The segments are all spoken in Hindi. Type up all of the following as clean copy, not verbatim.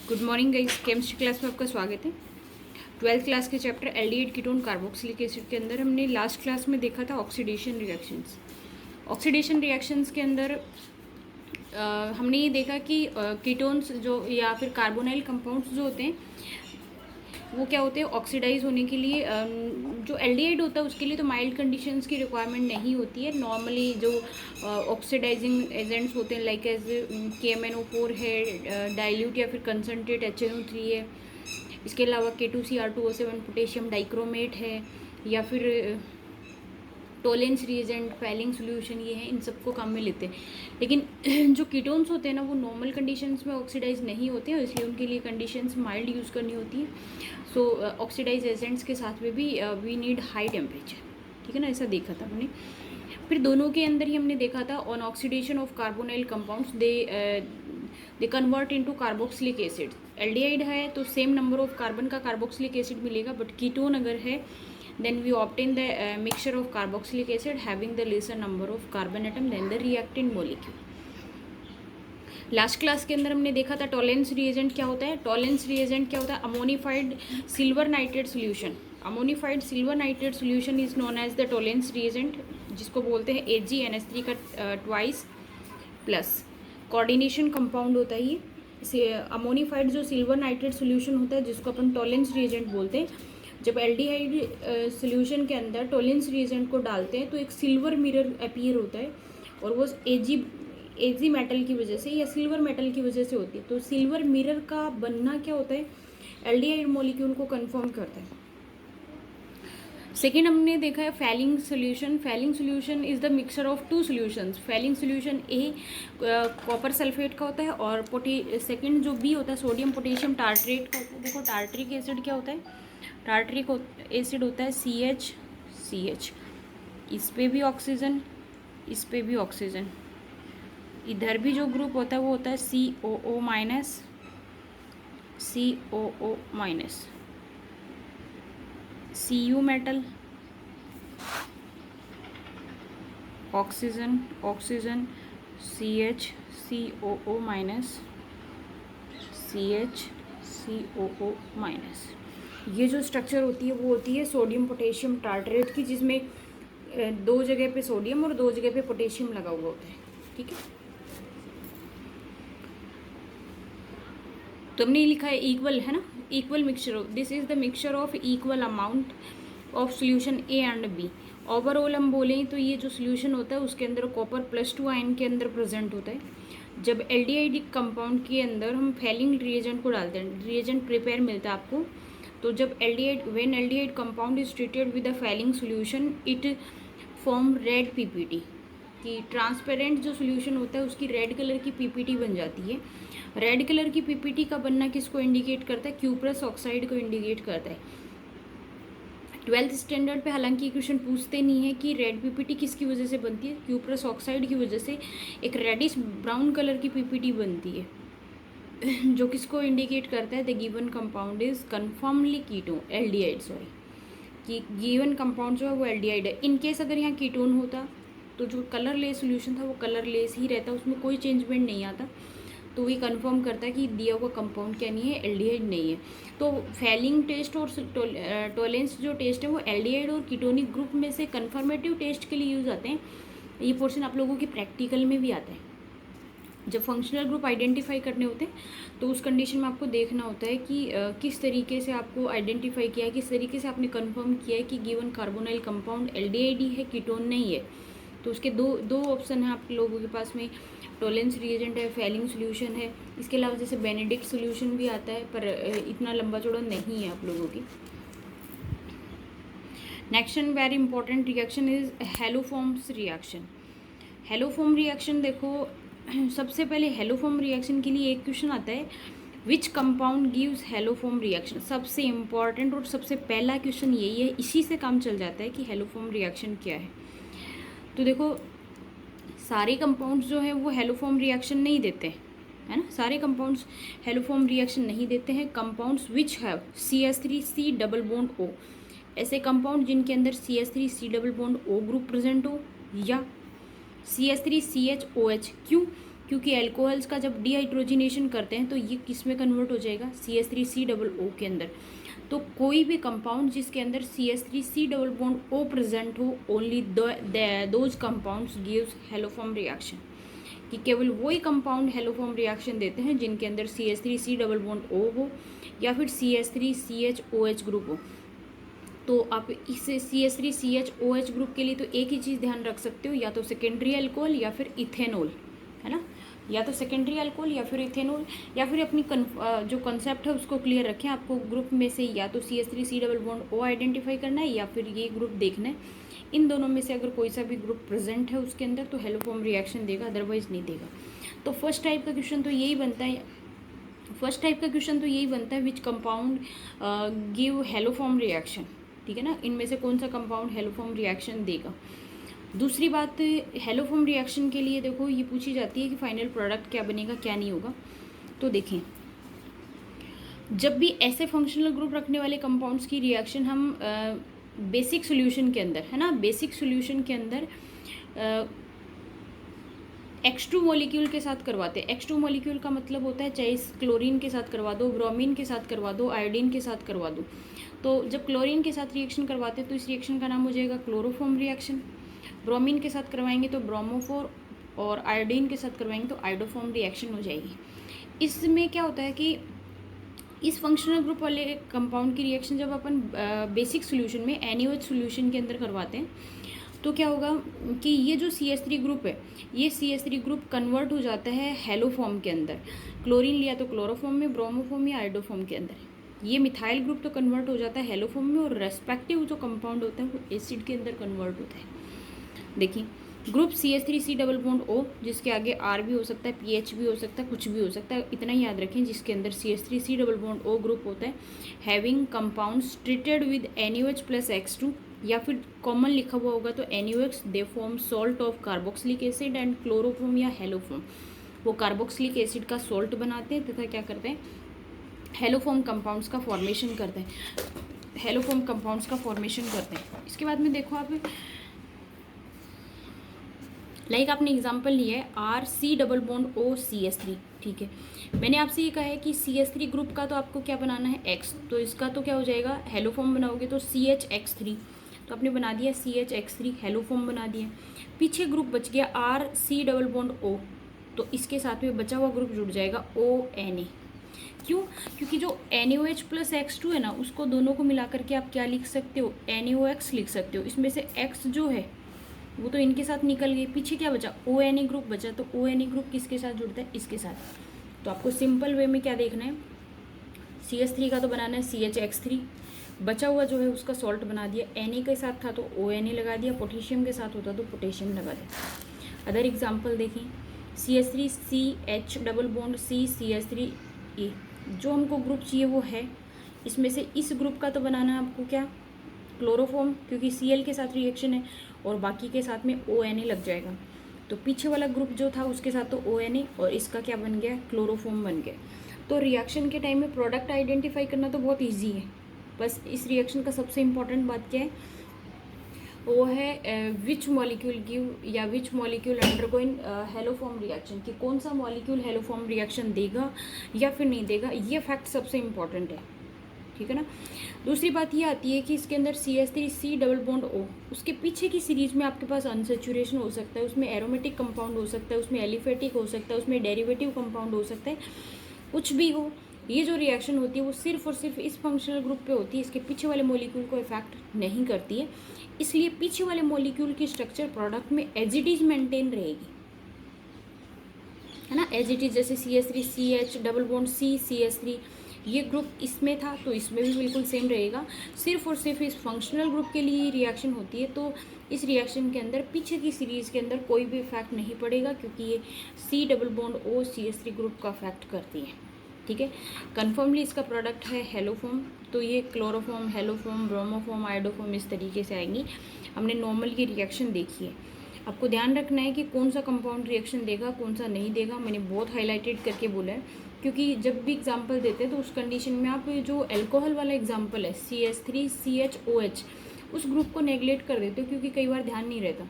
Good morning guys, chemistry class में आपका स्वागत है। 12th क्लास के chapter aldehyde ketone carboxylic acid के अंदर हमने लास्ट क्लास में देखा था ऑक्सीडेशन रिएक्शंस। ऑक्सीडेशन रिएक्शंस के अंदर हमने ये देखा कि कीटोन्स जो या फिर कार्बोनाइल कंपाउंड्स जो होते हैं वो क्या होते हैं, ऑक्सीडाइज होने के लिए जो एल्डिहाइड होता है उसके लिए तो माइल्ड कंडीशंस की रिक्वायरमेंट नहीं होती है। नॉर्मली जो ऑक्सीडाइजिंग एजेंट्स होते हैं लाइक एज KMnO4 है, डाइल्यूट या फिर कंसनट्रेट HNO3 है, इसके अलावा K2Cr2O7 पोटेशियम डाइक्रोमेट है, या फिर टोलेंस रिएजेंट, फैलिंग सोल्यूशन, ये हैं, इन सबको काम में लेते हैं। लेकिन जो कीटोन्स होते हैं ना वो नॉर्मल कंडीशंस में ऑक्सीडाइज नहीं होते हैं, इसलिए उनके लिए कंडीशंस माइल्ड यूज़ करनी होती है। सो ऑक्सीडाइज एजेंट्स के साथ में भी वी नीड हाई टेम्परेचर, ठीक है ना, ऐसा देखा था हमने। फिर दोनों के अंदर ही हमने देखा था on oxidation of carbonyl compounds they convert into carboxylic acid. Aldehyde है तो सेम नंबर ऑफ कार्बन का कार्बोक्सिलिक एसिड मिलेगा, बट कीटोन अगर है then we obtain the mixture of carboxylic acid having the lesser number of carbon atom than the reactant molecule. Last class के अंदर हमने देखा था टॉलेंस रिएजेंट क्या होता है। टॉलेंस रिएजेंट क्या होता है? Ammonified silver nitrate solution. Ammonified silver nitrate solution is known as the Tollens reagent, जिसको बोलते हैं AgNH3 का ट्वाइस प्लस कोऑर्डिनेशन कंपाउंड होता है ये। अमोनिफाइड जो सिल्वर नाइट्रेट सोल्यूशन होता है जिसको अपन टॉलेंस रिएजेंट बोलते हैं, जब एल्डिहाइड सोल्यूशन के अंदर टोलेंस रिएजेंट को डालते हैं तो एक सिल्वर मिरर अपीयर होता है, और वो एजी मेटल की वजह से या सिल्वर मेटल की वजह से होती है। तो सिल्वर मिरर का बनना क्या होता है, एल्डिहाइड मॉलिक्यूल को कंफर्म करता है। सेकेंड हमने देखा है Fehling solution. Fehling solution is the mixture of two solutions. Fehling solution A copper sulphate का होता है, और सेकेंड जो बी होता है सोडियम पोटेशियम टार्ट्रेट का होता है। देखो टार्ट्रिक एसिड क्या होता है, टार्ट्रिक एसिड होता है CH, इस पे भी ऑक्सीजन, इस पे भी ऑक्सीजन, इधर भी जो ग्रुप होता है वो होता है COO minus, Cu metal, oxygen CH minus, CHCOO minus. ये जो स्ट्रक्चर होती है वो होती है सोडियम पोटेशियम टार्ट्रेट की, जिसमें दो जगह पे सोडियम और दो जगह पे पोटेशियम लगा हुआ होता है, ठीक है। तो हमने लिखा है इक्वल, है ना, equal mixture of, this is the mixture of equal amount of solution A and B। Overall हम बोलें तो ये जो सोल्यूशन होता है उसके अंदर कॉपर +2 आयन के अंदर प्रेजेंट होता है। जब एल्डिहाइड कंपाउंड के अंदर हम फैलिंग रिएजेंट को डालते हैं, रिएजेंट प्रिपेयर मिलता है आपको, तो जब when aldehyde compound is treated with a falling solution it form red PPT, कि ट्रांसपेरेंट जो सोल्यूशन होता है उसकी रेड कलर की PPT बन जाती है। रेड कलर की PPT का बनना किसको इंडिकेट करता है? क्यूप्रस ऑक्साइड को इंडिकेट करता है। 12th स्टैंडर्ड पे हालांकि क्वेश्चन पूछते नहीं है कि रेड PPT किसकी वजह से बनती है, क्यूप्रस ऑक्साइड की वजह से एक रेडिश ब्राउन कलर की PPT बनती है, जो किसको इंडिकेट करता है? The given compound is confirmly ketone, aldehyde, sorry, कि गिवन कंपाउंड जो है वो एल्डिहाइड है। इन केस अगर यहाँ कीटोन होता तो जो कलरलेस सोल्यूशन था वो कलरलेस ही रहता, उसमें कोई चेंजमेंट नहीं आता, तो ये कंफर्म करता है कि दिया हुआ कंपाउंड क्या नहीं है, एल्डिहाइड नहीं है। तो फैलिंग टेस्ट और टोलेंस जो टेस्ट है वो एल्डिहाइड और कीटोनिक ग्रुप में से कंफर्मेटिव टेस्ट के लिए यूज आते हैं। ये पोर्शन आप लोगों के प्रैक्टिकल में भी आता है। जब फंक्शनल ग्रुप आइडेंटिफाई करने होते हैं तो उस कंडीशन में आपको देखना होता है कि किस तरीके से आपको आइडेंटिफाई किया है, किस तरीके से आपने कंफर्म किया है कि गिवन कार्बोनाइल कंपाउंड एल्डिहाइड ही है, कीटोन नहीं है। तो उसके दो ऑप्शन हैं आप लोगों के पास में, टोलेंस रिएजेंट है, फैलिंग सोल्यूशन है, इसके अलावा जैसे बेनेडिक्ट सोल्यूशन भी आता है, पर इतना लंबा चौड़ा नहीं है आप लोगों की। Next and very important reaction is haloforms reaction. Haloform reaction देखो, सबसे पहले हेलोफॉर्म रिएक्शन के लिए एक क्वेश्चन आता है, which compound gives haloform reaction. सबसे इम्पॉर्टेंट और सबसे पहला क्वेश्चन यही है, इसी से काम चल जाता है कि हेलोफॉर्म रिएक्शन क्या है। तो देखो सारे कंपाउंड्स जो है वो हेलोफॉर्म रिएक्शन नहीं देते, है ना, सारे कंपाउंड्स हेलोफॉर्म रिएक्शन नहीं देते हैं। Compounds which have CH3C double bond O, ऐसे कंपाउंड जिनके अंदर CH3C double bond O group present हो, या CH3CHOH। क्यों? क्योंकि एल्कोहल्स का जब डिहाइड्रोजिनेशन करते हैं तो ये किस में कन्वर्ट हो जाएगा, CH3COO के अंदर। तो कोई भी कंपाउंड जिसके अंदर CH3C+O प्रेजेंट हो, only those compounds gives haloform reaction, कि केवल वही कंपाउंड हेलोफॉर्म रिएक्शन देते हैं जिनके अंदर CH3C+O हो या फिर CH3CHOH ग्रुप हो। तो आप इस CH3CHOH ग्रुप के लिए तो एक ही चीज़ ध्यान रख सकते हो, या तो सेकेंडरी अल्कोहल या फिर इथेनॉल, है ना, या तो सेकेंडरी अल्कोहल या फिर इथेनॉल, या फिर अपनी जो कंसेप्ट है उसको क्लियर रखें। आपको ग्रुप में से या तो CH3C+O आइडेंटिफाई करना है या फिर ये ग्रुप देखना है। इन दोनों में से अगर कोई सा भी ग्रुप प्रेजेंट है उसके अंदर तो हेलोफॉर्म रिएक्शन देगा, अदरवाइज नहीं देगा। तो फर्स्ट टाइप का क्वेश्चन तो यही बनता है, which compound give haloform reaction, ठीक है ना, इनमें से कौन सा कंपाउंड हेलोफॉर्म रिएक्शन देगा। दूसरी बात, हेलोफॉर्म रिएक्शन के लिए देखो ये पूछी जाती है कि फाइनल प्रोडक्ट क्या बनेगा क्या नहीं होगा। तो देखें, जब भी ऐसे फंक्शनल ग्रुप रखने वाले कंपाउंड्स की रिएक्शन हम बेसिक सॉल्यूशन के अंदर, है ना, बेसिक सॉल्यूशन के अंदर X2 मॉलिक्यूल के साथ करवाते हैं। X2 मॉलिक्यूल का मतलब होता है चाहे क्लोरीन के साथ करवा दो, ब्रोमीन के साथ करवा दो, आयोडीन के साथ करवा दो। तो जब क्लोरीन के साथ रिएक्शन करवाते हैं तो इस रिएक्शन का नाम हो जाएगा क्लोरोफॉर्म रिएक्शन। ब्रोमीन के साथ करवाएंगे तो ब्रोमोफोर, और आयोडीन के साथ करवाएंगे तो आयोडोफॉर्म रिएक्शन हो जाएगी। इसमें क्या होता है कि इस फंक्शनल ग्रुप वाले कंपाउंड की रिएक्शन जब अपन बेसिक सोल्यूशन में NaOH सोल्यूशन के अंदर करवाते हैं तो क्या होगा कि ये जो CH3 ग्रुप है, ये CH3 ग्रुप कन्वर्ट हो जाता है हेलोफॉर्म के अंदर। क्लोरीन लिया तो क्लोरोफॉर्म में, ब्रोमोफॉर्म या आयोडोफॉर्म के अंदर। ये मिथाइल ग्रुप तो कन्वर्ट हो जाता है हेलोफॉर्म में, और रेस्पेक्टिव जो कंपाउंड होता है वो एसिड के अंदर कन्वर्ट होता है। देखिए, ग्रुप CH3C+O, जिसके आगे R भी हो सकता है, PH भी हो सकता है, कुछ भी हो सकता है, इतना ही याद रखें, जिसके अंदर CH3C+O ग्रुप होता है, having compounds treated with NaOH plus X2, या फिर कॉमन लिखा हुआ होगा तो NaOH, they form salt of carboxylic acid and chloroform या हेलोफॉर्म। वो कार्बोक्सिलिक एसिड का सॉल्ट बनाते हैं तथा क्या करते हैं, हेलोफॉर्म कंपाउंड्स का फॉर्मेशन करते हैं, इसके बाद में देखो आप, लाइक आपने एग्जांपल लिया है RC+O CH3, ठीक है। मैंने आपसे ये कहा है कि CH3 ग्रुप का तो आपको क्या बनाना है, X, तो इसका तो क्या हो जाएगा, हेलोफॉर्म बनाओगे तो CHX3, तो आपने बना दिया CHX3, हेलोफॉर्म बना दिया। पीछे ग्रुप बच गया RC+O, तो इसके साथ में बचा हुआ ग्रुप जुड़ जाएगा ONA। क्यों? क्योंकि जो NaOH प्लस X2 है ना, उसको दोनों को मिला करके आप क्या लिख सकते हो, NaOX लिख सकते हो। इसमें से X जो है वो तो इनके साथ निकल गई, पीछे क्या बचा, ONA ग्रुप बचा। तो ONA ग्रुप किसके साथ जुड़ता है, इसके साथ। तो आपको सिंपल वे में क्या देखना है, CH3 का तो बनाना है CHX3, बचा हुआ जो है उसका सॉल्ट बना दिया, Na के साथ था तो ONA लगा दिया, पोटेशियम के साथ होता तो पोटेशियम लगा दिया। अदर एग्जाम्पल देखें, CH3CH+C जो हमको ग्रुप चाहिए वो है, इसमें से इस ग्रुप का तो बनाना है आपको क्या, क्लोरोफॉर्म, क्योंकि Cl के साथ रिएक्शन है, और बाकी के साथ में ONA लग जाएगा। तो पीछे वाला ग्रुप जो था उसके साथ तो ONA, और इसका क्या बन गया, क्लोरोफॉर्म बन गया। तो रिएक्शन के टाइम में प्रोडक्ट आइडेंटिफाई करना तो बहुत ईजी है, बस इस रिएक्शन का सबसे इम्पॉर्टेंट बात क्या है, वो है विच मॉलिक्यूल गिव या which molecule undergoing haloform reaction, कि कौन सा मॉलिक्यूल हेलोफॉर्म रिएक्शन देगा या फिर नहीं देगा, ये फैक्ट सबसे इम्पॉर्टेंट है, ठीक है ना। दूसरी बात ये आती है कि इसके अंदर CH3C+O, उसके पीछे की सीरीज में आपके पास अनसेचुरेशन हो सकता है, उसमें एरोमेटिक कंपाउंड हो सकता है, उसमें एलिफेटिक हो सकता है, उसमें डेरिवेटिव कंपाउंड हो सकता है, कुछ भी हो। ये जो रिएक्शन होती है वो सिर्फ और सिर्फ इस फंक्शनल ग्रुप पे होती है, इसके पीछे वाले मॉलिक्यूल को इफेक्ट नहीं करती है। इसलिए पीछे वाले मॉलिक्यूल की स्ट्रक्चर प्रोडक्ट में एज इट इज मेंटेन रहेगी, है ना, एज इट इज। जैसे CH3CH+C ये ग्रुप इसमें था तो इसमें भी बिल्कुल सेम रहेगा, सिर्फ और सिर्फ इस फंक्शनल ग्रुप के लिए रिएक्शन होती है। तो इस रिएक्शन के अंदर पीछे की सीरीज़ के अंदर कोई भी इफेक्ट नहीं पड़ेगा, क्योंकि ये C+O CH3 ग्रुप का इफेक्ट करती है, ठीक है। कन्फर्मली इसका प्रोडक्ट है हेलोफॉर्म, तो ये क्लोरोफॉर्म, हेलोफॉर्म, ब्रोमोफॉर्म, आयोडोफॉर्म इस तरीके से आएंगी। हमने नॉर्मल की रिएक्शन देखी है। आपको ध्यान रखना है कि कौन सा कंपाउंड रिएक्शन देगा, कौन सा नहीं देगा, मैंने बहुत हाईलाइटेड करके बोला है, क्योंकि जब भी एग्जांपल देते हैं तो उस कंडीशन में आप जो अल्कोहल वाला एग्जांपल है CH3CHOH, उस ग्रुप को नेगलेक्ट कर देते हो, क्योंकि कई बार ध्यान नहीं रहता।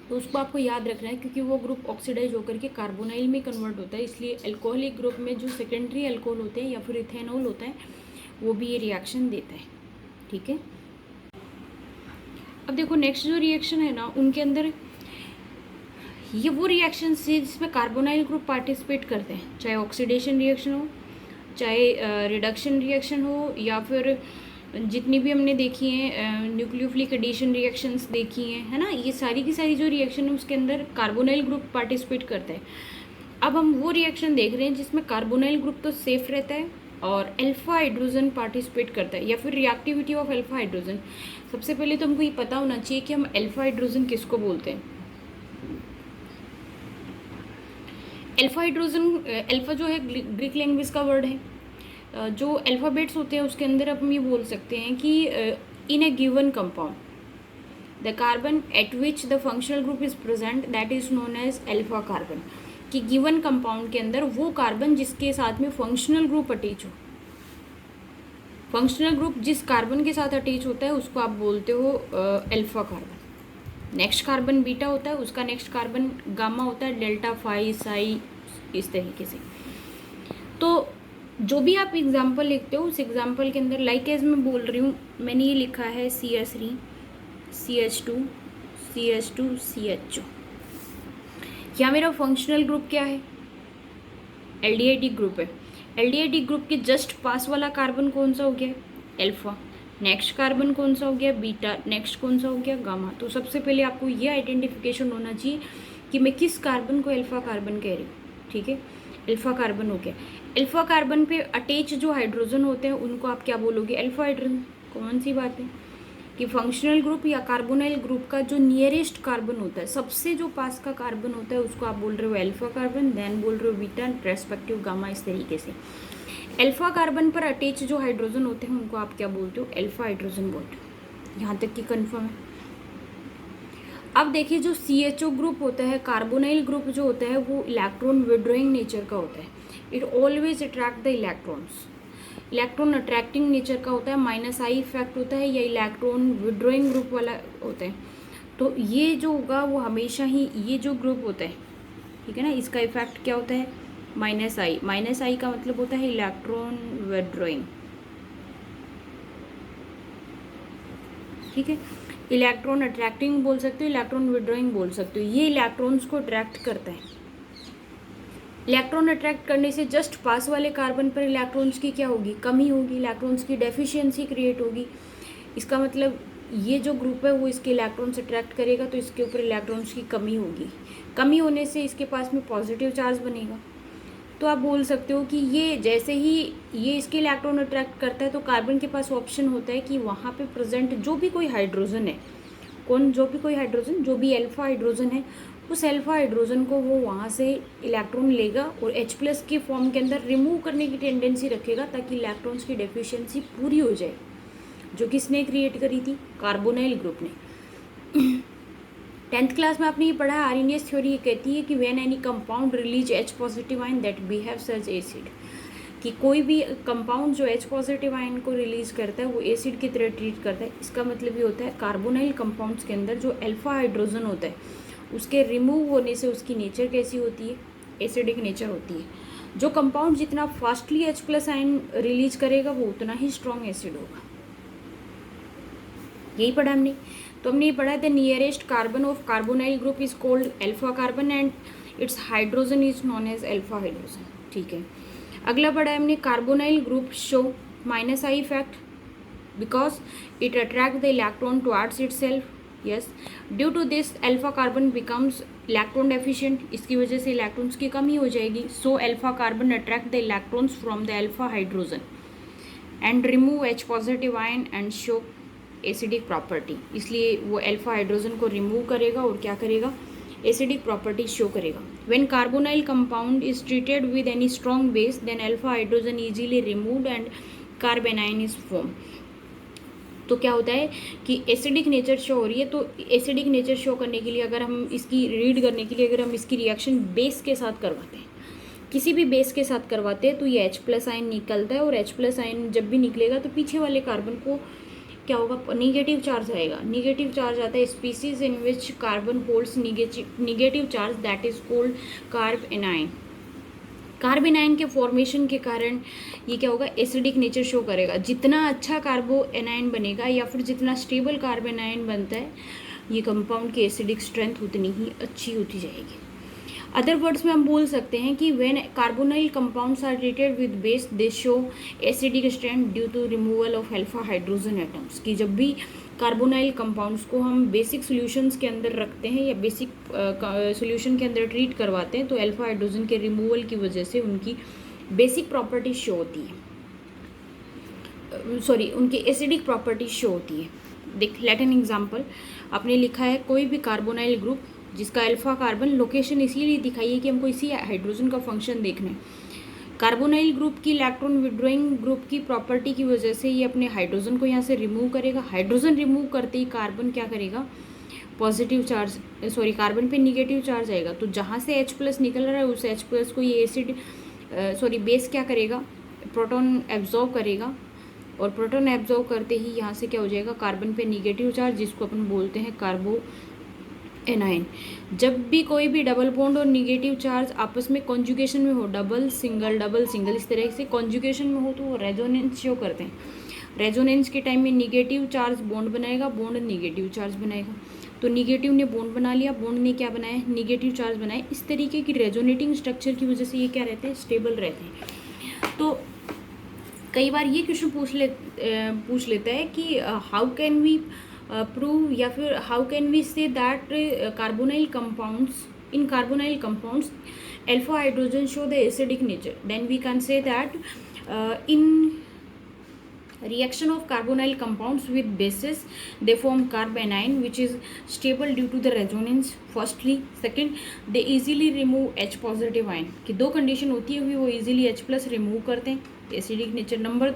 तो उसको आपको याद रखना है, क्योंकि वो ग्रुप ऑक्सीडाइज होकर के कार्बोनाइल में कन्वर्ट होता है, इसलिए अल्कोहलिक ग्रुप में जो सेकेंडरी अल्कोहल होते हैं या फिर इथेनॉल होता है वो भी ये रिएक्शन देता है। ठीक है, अब देखो नेक्स्ट जो रिएक्शन है ना, उनके अंदर ये वो रिएक्शन है जिसमें कार्बोनाइल ग्रुप पार्टिसिपेट करते हैं, चाहे ऑक्सीडेशन रिएक्शन हो, चाहे रिडक्शन रिएक्शन हो, या फिर जितनी भी हमने देखी हैं न्यूक्लियोफिलिक एडिशन रिएक्शंस देखी हैं, है ना, ये सारी की सारी जो रिएक्शन है उसके अंदर कार्बोनाइल ग्रुप पार्टिसिपेट करता है। अब हम वो रिएक्शन देख रहे हैं जिसमें कार्बोनाइल ग्रुप तो सेफ रहता है और अल्फा हाइड्रोजन पार्टिसिपेट करता है, या फिर रिएक्टिविटी ऑफ अल्फा हाइड्रोजन। सबसे पहले तो हमको ये पता होना चाहिए कि हम अल्फा हाइड्रोजन किसको बोलते हैं। अल्फा हाइड्रोजन, अल्फा जो है ग्रीक लैंग्वेज का वर्ड है, जो अल्फ़ाबेट्स होते हैं उसके अंदर हम ये बोल सकते हैं कि in a given compound the carbon at which the functional group is present that is known as alpha carbon, कि गिवन कंपाउंड के अंदर वो कार्बन जिसके साथ में फंक्शनल ग्रुप अटैच हो, फंक्शनल ग्रुप जिस कार्बन के साथ अटैच होता है उसको आप बोलते हो alpha carbon. Next carbon beta होता है, उसका नेक्स्ट कार्बन गामा होता है, डेल्टा, फाई, साई, इस तरीके से। तो जो भी आप एग्जाम्पल लिखते हो उस एग्जाम्पल के अंदर लाइक एज मैं बोल रही हूँ, मैंने ये लिखा है CH3 CH2 CH2 CHO। यहाँ मेरा फंक्शनल ग्रुप क्या है, एल्डिहाइड ग्रुप है। एल्डिहाइड ग्रुप के जस्ट पास वाला कार्बन कौन सा हो गया, अल्फा। नेक्स्ट कार्बन कौन सा हो गया, बीटा। नेक्स्ट कौन सा हो गया, गामा। तो सबसे पहले आपको ये आइडेंटिफिकेशन होना चाहिए कि मैं किस कार्बन को अल्फा कार्बन कह रही हूँ। ठीक है, अल्फा कार्बन हो गया। अल्फा कार्बन पे अटैच जो हाइड्रोजन होते हैं उनको आप क्या बोलोगे, अल्फा हाइड्रोजन। कौन सी बात है कि फंक्शनल ग्रुप या कार्बोनाइल ग्रुप का जो नियरेस्ट कार्बन होता है, सबसे जो पास का कार्बन होता है उसको आप बोल रहे हो अल्फा कार्बन, देन बोल रहे हो बीटा, रेस्पेक्टिव गामा, इस तरीके से। अल्फा कार्बन पर अटैच जो हाइड्रोजन होते हैं उनको आप क्या बोलते हो, अल्फा हाइड्रोजन बोलते हो। यहाँ तक की कन्फर्म है। अब देखिए जो CHO ग्रुप होता है, कार्बोनाइल ग्रुप जो होता है वो इलेक्ट्रॉन विड्रॉइंग नेचर का होता है। It always attract the electrons, electron attracting nature का होता है, -I इफेक्ट होता है, या इलेक्ट्रॉन विड्रॉइंग ग्रुप वाला होता है। तो ये जो होगा वो हमेशा ही ये जो ग्रुप होता है, ठीक है ना, इसका इफेक्ट क्या होता है, -I। -I का मतलब होता है इलेक्ट्रॉन विड्रॉइंग। ठीक है, इलेक्ट्रॉन अट्रैक्टिंग बोल सकते हो, इलेक्ट्रॉन विड्रॉइंग बोल सकते हो। ये इलेक्ट्रॉन्स को अट्रैक्ट करता है। इलेक्ट्रॉन अट्रैक्ट करने से जस्ट पास वाले कार्बन पर इलेक्ट्रॉन्स की क्या होगी, कमी होगी, इलेक्ट्रॉन्स की डेफिशिएंसी क्रिएट होगी। इसका मतलब ये जो ग्रुप है वो इसके इलेक्ट्रॉन्स अट्रैक्ट करेगा तो इसके ऊपर इलेक्ट्रॉन्स की कमी होगी। कमी होने से इसके पास में पॉजिटिव चार्ज बनेगा। तो आप बोल सकते हो कि ये जैसे ही ये इसके इलेक्ट्रॉन अट्रैक्ट करता है तो कार्बन के पास ऑप्शन होता है कि वहाँ पे प्रेजेंट जो भी कोई हाइड्रोजन है, जो भी अल्फा हाइड्रोजन है, उस अल्फा हाइड्रोजन को वो वहाँ से इलेक्ट्रॉन लेगा और H+ के फॉर्म के अंदर रिमूव करने की टेंडेंसी रखेगा ताकि इलेक्ट्रॉन्स की डेफिशिएंसी पूरी हो जाए, जो किसने क्रिएट करी थी, कार्बोनाइल ग्रुप ने। 10th क्लास में आपने ये पढ़ा है, आर्रेनियस थ्योरी ये कहती है कि when any compound release H+ ion that behave such acid, कि कोई भी कंपाउंड जो H+ आयन को रिलीज़ करता है वो एसिड की तरह ट्रीट करता है। इसका मतलब ये होता है कार्बोनाइल कंपाउंड्स के अंदर जो अल्फा हाइड्रोजन होता है उसके रिमूव होने से उसकी नेचर कैसी होती है, एसिडिक नेचर होती है। जो कंपाउंड जितना फास्टली H+ आयन रिलीज करेगा वो उतना ही स्ट्रॉन्ग एसिड होगा। यही पढ़ा हमने। तो हमने ये पढ़ा the nearest carbon of carbonyl group is called alpha carbon and its hydrogen is known as alpha hydrogen. ठीक है, अगला पढ़ा है हमने carbonyl group show -I effect because it attract the electron towards itself. Yes, due to this alpha carbon becomes electron deficient, इसकी वजह से इलेक्ट्रॉन्स की कमी हो जाएगी। So alpha carbon attract the electrons from the alpha hydrogen and remove H+ ion and show acidic property. इसलिए वो अल्फा हाइड्रोजन को रिमूव करेगा और क्या करेगा, एसिडिक प्रॉपर्टी शो करेगा। When carbonyl compound is treated with any strong base then alpha hydrogen easily removed and carbon ion is form. तो क्या होता है कि एसिडिक नेचर शो हो रही है, तो एसिडिक नेचर शो करने के लिए अगर हम इसकी रीड करने के लिए अगर हम इसकी रिएक्शन बेस के साथ करवाते हैं, किसी भी बेस के साथ करवाते हैं तो ये H+ आयन निकलता है और H+ आयन जब भी निकलेगा तो पीछे वाले कार्बन को क्या होगा, निगेटिव चार्ज आएगा। निगेटिव चार्ज आता है species in which carbon holds negative charge, that is called carb A9. Carb A9 के फॉर्मेशन के कारण ये क्या होगा, एसिडिक नेचर शो करेगा। जितना अच्छा कार्बो एनाइन बनेगा या फिर जितना स्टेबल कार्ब एनाइन बनता है, ये कंपाउंड की एसिडिक स्ट्रेंथ उतनी ही अच्छी होती जाएगी। अदर वर्ड्स में हम बोल सकते हैं कि when carbonyl compounds are treated with base they show acidic strength due to removal of alpha hydrogen atoms. कि जब भी कार्बोनाइल कंपाउंड्स को हम बेसिक सॉल्यूशंस के अंदर रखते हैं या बेसिक सॉल्यूशन के अंदर ट्रीट करवाते हैं, तो अल्फा हाइड्रोजन के रिमूवल की वजह से उनकी बेसिक प्रॉपर्टीज शो होती है, सॉरी उनकी एसिडिक प्रॉपर्टीज शो होती है। देख, लेट एन एग्जाम्पल, आपने लिखा है कोई भी कार्बोनाइल ग्रुप जिसका अल्फा कार्बन, लोकेशन इसीलिए दिखाई है कि हमको इसी हाइड्रोजन का फंक्शन देखना है। कार्बोनाइल ग्रुप की इलेक्ट्रॉन विड्रॉइंग ग्रुप की प्रॉपर्टी की वजह से ये अपने हाइड्रोजन को यहाँ से रिमूव करेगा। हाइड्रोजन रिमूव करते ही कार्बन क्या करेगा, पॉजिटिव चार्ज, सॉरी कार्बन पे निगेटिव चार्ज आएगा। तो जहाँ से H+ निकल रहा है उस H+ को ये एसिड सॉरी बेस क्या करेगा, प्रोटॉन एब्जॉर्ब करेगा। और प्रोटॉन एब्जॉर्ब करते ही यहाँ से क्या हो जाएगा, कार्बन पे निगेटिव चार्ज, जिसको अपन बोलते हैं कार्बो एनाइन। जब भी कोई भी डबल बॉन्ड और निगेटिव चार्ज आपस में कॉन्जुगेशन में हो, डबल सिंगल इस तरह से कॉन्जुगेशन में हो, तो वो रेजोनेंस शो करते हैं। रेजोनेंस के टाइम में निगेटिव चार्ज बॉन्ड बनाएगा, बॉन्ड निगेटिव चार्ज बनाएगा। तो निगेटिव ने बॉन्ड बना लिया, बॉन्ड ने क्या बनाया, निगेटिव चार्ज बनाया। इस तरीके की रेजोनेटिंग स्ट्रक्चर की वजह से ये क्या रहते हैं, स्टेबल रहते हैं। तो कई बार ये क्वेश्चन पूछ लेता है कि हाउ कैन वी प्रूव या फिर how can we say that carbonyl compounds alpha hydrogen show the acidic nature. Then we can say that in reaction of carbonyl compounds with bases they form carbanion which is stable due to the resonance firstly, second they easily remove H positive ion। कि दो कंडीशन होती है वो easily H+ रिमूव करते हैं, एसिडिक नेचर। नंबर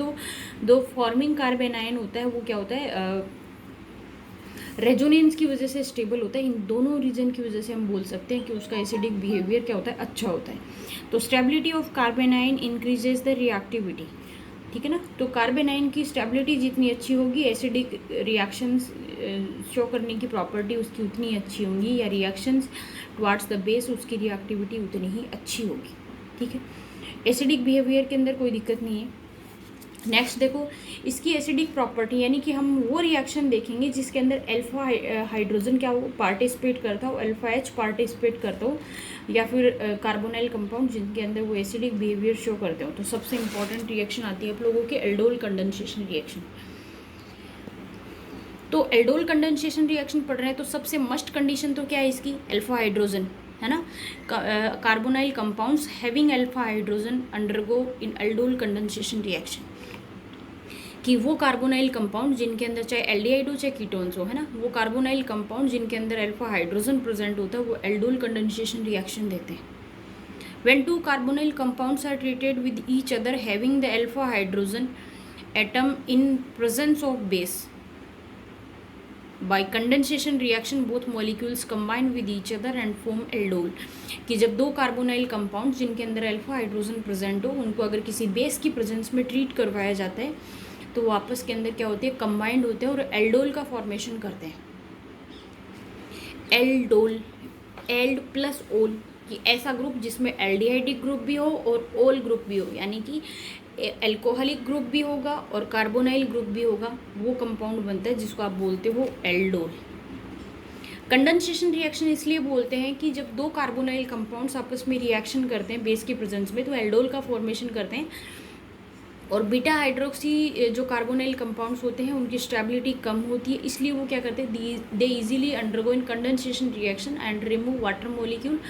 दो फॉर्मिंग कार्बेनाइन होता है, वो क्या होता है, रेजोनेंस की वजह से स्टेबल होता है। इन दोनों रीजन की वजह से हम बोल सकते हैं कि उसका एसिडिक बिहेवियर क्या होता है, अच्छा होता है। तो stability of कार्बेनाइन increases the reactivity, ठीक है ना। तो कार्बेनाइन की स्टेबिलिटी जितनी अच्छी होगी, एसिडिक रिएक्शंस शो करने की प्रॉपर्टी उसकी उतनी अच्छी होंगी, या रिएक्शंस टुवार्ड्स द बेस उसकी रिएक्टिविटी उतनी ही अच्छी होगी, ठीक है। एसिडिक बिहेवियर के अंदर कोई दिक्कत नहीं है। नेक्स्ट देखो, इसकी एसिडिक प्रॉपर्टी, यानी कि हम वो रिएक्शन देखेंगे जिसके अंदर अल्फा हाइड्रोजन क्या हो, पार्टिसिपेट करता हो, अल्फा H पार्टिसिपेट करता हो, या फिर कार्बोनाइल कंपाउंड जिनके अंदर वो एसिडिक बिहेवियर शो करते हो। तो सबसे इंपॉर्टेंट रिएक्शन आती है आप लोगों के एल्डोल कंडेंसेशन रिएक्शन। तो एल्डोल कंडेंसेशन रिएक्शन पढ़ रहे हैं तो सबसे मस्ट कंडीशन तो क्या है इसकी, अल्फा हाइड्रोजन, है ना। Carbonyl compounds having alpha hydrogen undergo इन एल्डोल कंडेंसेशन रिएक्शन। कि वो कार्बोनाइल कंपाउंड जिनके अंदर चाहे एल्डिहाइड हो चाहे कीटोन्स हो, है ना, वो कार्बोनाइल कंपाउंड जिनके अंदर अल्फा हाइड्रोजन प्रेजेंट होता है वो एल्डोल कंडेंसेशन रिएक्शन देते हैं। When two carbonyl compounds are treated with each other having the alpha hydrogen atom in presence of base by condensation reaction both molecules combine with each other and form aldol. कि जब दो कार्बोनाइल कंपाउंड जिनके अंदर अल्फा हाइड्रोजन प्रेजेंट हो, उनको अगर किसी बेस की प्रेजेंस में ट्रीट करवाया जाता है तो वो आपस के अंदर क्या होते हैं, कंबाइंड होते हैं और एल्डोल का फॉर्मेशन करते हैं। एल्डोल, एल्ड प्लस ओल, कि ऐसा ग्रुप जिसमें एल्डिहाइडिक ग्रुप भी हो और ओल ग्रुप भी हो, यानी कि एल्कोहलिक ग्रुप भी होगा और कार्बोनाइल ग्रुप भी होगा, वो कंपाउंड बनता है जिसको आप बोलते हो एल्डोल। कंडेंसेशन रिएक्शन इसलिए बोलते हैं कि जब दो कार्बोनाइल कंपाउंड्स आपस में रिएक्शन करते हैं बेस की प्रेजेंस में तो एल्डोल का फॉर्मेशन करते हैं। और बीटा हाइड्रोक्सी जो कार्बोनाइल कंपाउंड्स होते हैं उनकी स्टेबिलिटी कम होती है, इसलिए वो क्या करते हैं, they easily undergo in condensation reaction and remove water molecule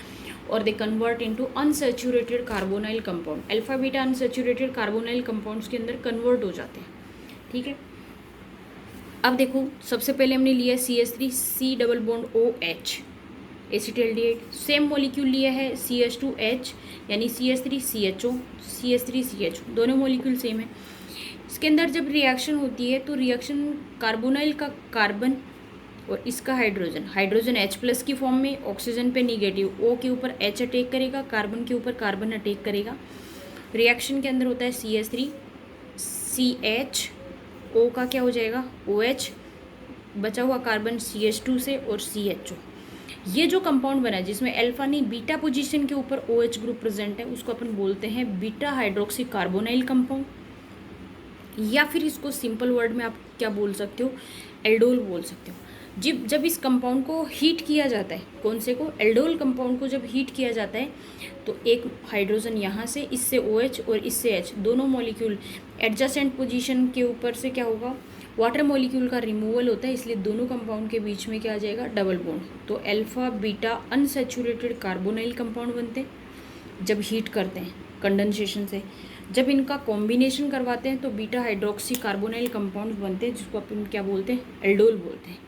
और they convert into unsaturated carbonyl compound. Alpha beta unsaturated carbonyl compounds के अंदर कन्वर्ट हो जाते हैं, ठीक है। अब देखो, सबसे पहले हमने लिया CH3 C double bond OH acetaldehyde, same molecule लिया है CH2H यानी CH3 CHO, CH3 CHO, दोनों मॉलिक्यूल सेम है। इसके अंदर जब रिएक्शन होती है तो रिएक्शन कार्बोनाइल का कार्बन और इसका हाइड्रोजन H+ की फॉर्म में, ऑक्सीजन पे निगेटिव, O के ऊपर H अटैक करेगा, कार्बन के ऊपर कार्बन अटैक करेगा। रिएक्शन के अंदर होता है CH3 CH O का क्या हो जाएगा, OH, बचा हुआ कार्बन CH2 से और CHO। ये जो कंपाउंड बना है जिसमें अल्फा नहीं बीटा पोजीशन के ऊपर OH ग्रुप प्रेजेंट है, उसको अपन बोलते हैं बीटा हाइड्रोक्सी कार्बोनाइल कंपाउंड, या फिर इसको सिंपल वर्ड में आप क्या बोल सकते हो, एल्डोल बोल सकते हो। जब इस कंपाउंड को हीट किया जाता है, कौन से को, एल्डोल कंपाउंड को जब हीट किया जाता है तो एक हाइड्रोजन यहाँ से, इससे OH और इससे H, दोनों मॉलिक्यूल एडजेसेंट पोजीशन के ऊपर से क्या होगा, वाटर मॉलिक्यूल का रिमूवल होता है, इसलिए दोनों कंपाउंड के बीच में क्या आ जाएगा, डबल बॉन्ड। तो alpha beta unsaturated carbonyl compound बनते हैं जब हीट करते हैं कंडेंसेशन से। जब इनका कॉम्बिनेशन करवाते हैं तो बीटा हाइड्रोक्सी कार्बोनाइल कंपाउंड बनते हैं, जिसको अपन क्या बोलते हैं, एल्डोल बोलते हैं।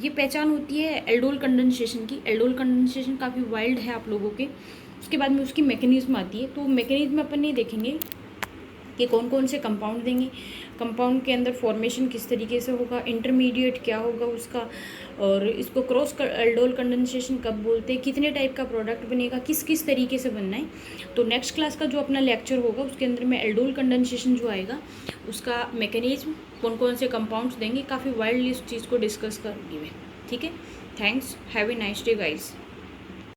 ये पहचान होती है एल्डोल कंडेंसेशन की। एल्डोल कंडेंसेशन काफ़ी वाइल्ड है आप लोगों के। उसके बाद में उसकी मैकेनिज्म आती है, तो मैकेनिज्म अपन नहीं देखेंगे कि कौन कौन से कंपाउंड देंगे, कंपाउंड के अंदर फॉर्मेशन किस तरीके से होगा, इंटरमीडिएट क्या होगा उसका, और इसको क्रॉस एल्डोल कंडेंसेशन कब बोलते हैं, कितने टाइप का प्रोडक्ट बनेगा, किस किस तरीके से बनना है। तो नेक्स्ट क्लास का जो अपना लेक्चर होगा उसके अंदर में एल्डोल कंडेंसेशन जो आएगा उसका मैकेनिज्म, कौन कौन से कंपाउंड्स देंगे, काफ़ी वाइल्डली इस चीज़ को डिस्कस करूँगी मैं। ठीक है, thanks, have a nice day guys.